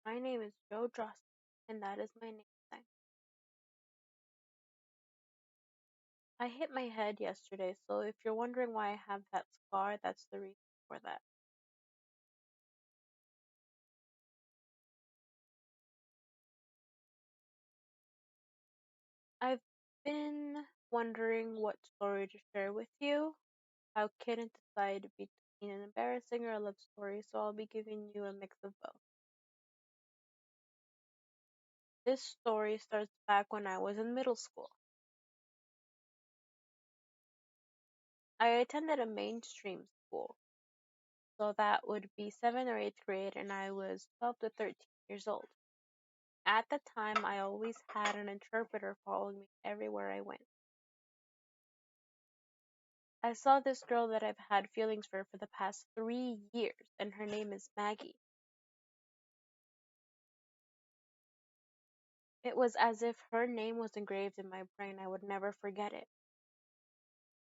My name is Joe Drost, and that is my name tag. I hit my head yesterday, so if you're wondering why I have that scar, that's the reason for that. I've been wondering what story to share with you. I couldn't decide between an embarrassing or a love story, so I'll be giving you a mix of both. This story starts back when I was in middle school. I attended a mainstream school, so that would be 7th or 8th grade, and I was 12 to 13 years old. At the time, I always had an interpreter following me everywhere I went. I saw this girl that I've had feelings for the past 3 years, and her name is Maggie. It was as if her name was engraved in my brain. I would never forget it.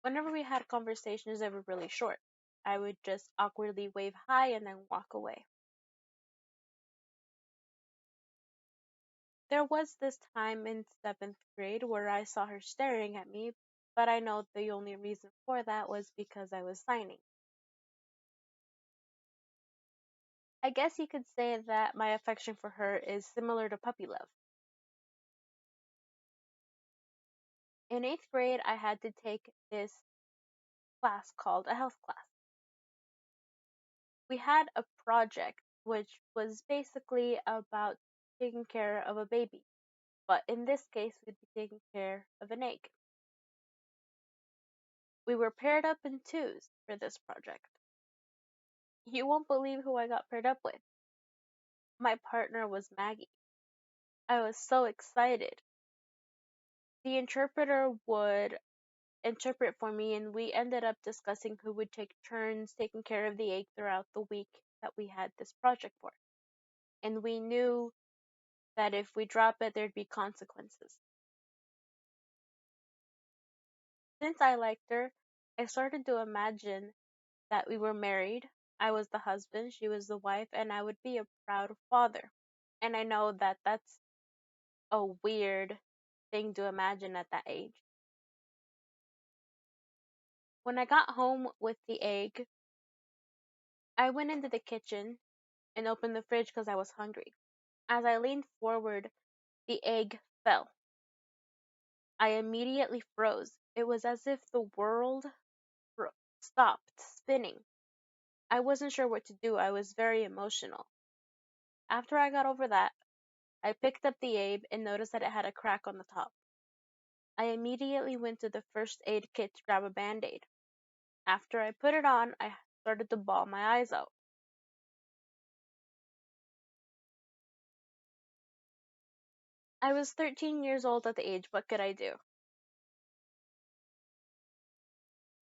Whenever we had conversations that were really short, I would just awkwardly wave hi and then walk away. There was this time in 7th grade where I saw her staring at me, but I know the only reason for that was because I was signing. I guess you could say that my affection for her is similar to puppy love. In 8th grade, I had to take this class called a health class. We had a project which was basically about taking care of a baby, but in this case, we'd be taking care of an egg. We were paired up in twos for this project. You won't believe who I got paired up with. My partner was Maggie. I was so excited. The interpreter would interpret for me, and we ended up discussing who would take turns taking care of the egg throughout the week that we had this project for. And we knew that if we drop it, there'd be consequences. Since I liked her, I started to imagine that we were married. I was the husband, she was the wife, and I would be a proud father. And I know that that's a weird thing to imagine at that age. When I got home with the egg, I went into the kitchen and opened the fridge because I was hungry. As I leaned forward, the egg fell. I immediately froze. It was as if the world stopped spinning. I wasn't sure what to do. I was very emotional. After I got over that, I picked up the egg and noticed that it had a crack on the top. I immediately went to the first aid kit to grab a band-aid. After I put it on, I started to bawl my eyes out. I was 13 years old at the age. What could I do?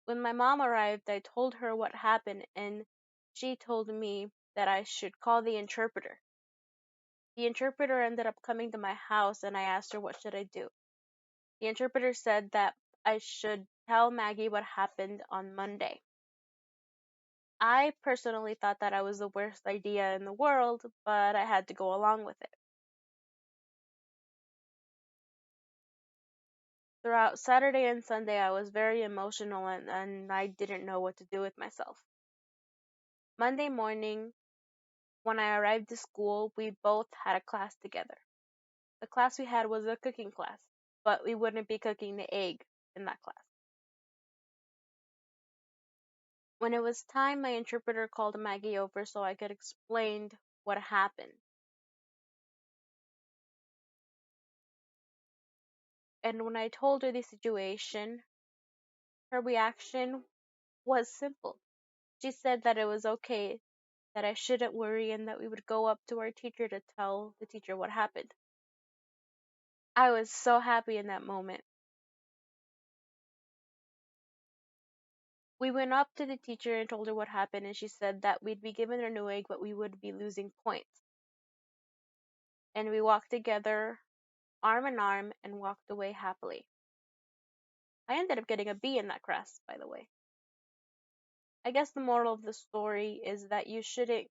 When my mom arrived, I told her what happened, and she told me that I should call the interpreter. The interpreter ended up coming to my house, and I asked her what should I do. The interpreter said that I should tell Maggie what happened on Monday. I personally thought that I was the worst idea in the world, but I had to go along with it. Throughout Saturday and Sunday, I was very emotional and I didn't know what to do with myself. Monday morning, when I arrived to school, we both had a class together. The class we had was a cooking class, but we wouldn't be cooking the egg in that class. When it was time, my interpreter called Maggie over so I could explain what happened. And when I told her the situation, her reaction was simple. She said that it was okay, that I shouldn't worry, and that we would go up to our teacher to tell the teacher what happened. I was so happy in that moment. We went up to the teacher and told her what happened, and she said that we'd be given a new egg, but we would be losing points. And we walked together, arm in arm, and walked away happily. I ended up getting a B in that class, by the way. I guess the moral of the story is that you shouldn't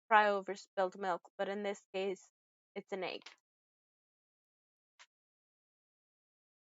cry over spilled milk, but in this case, it's an egg.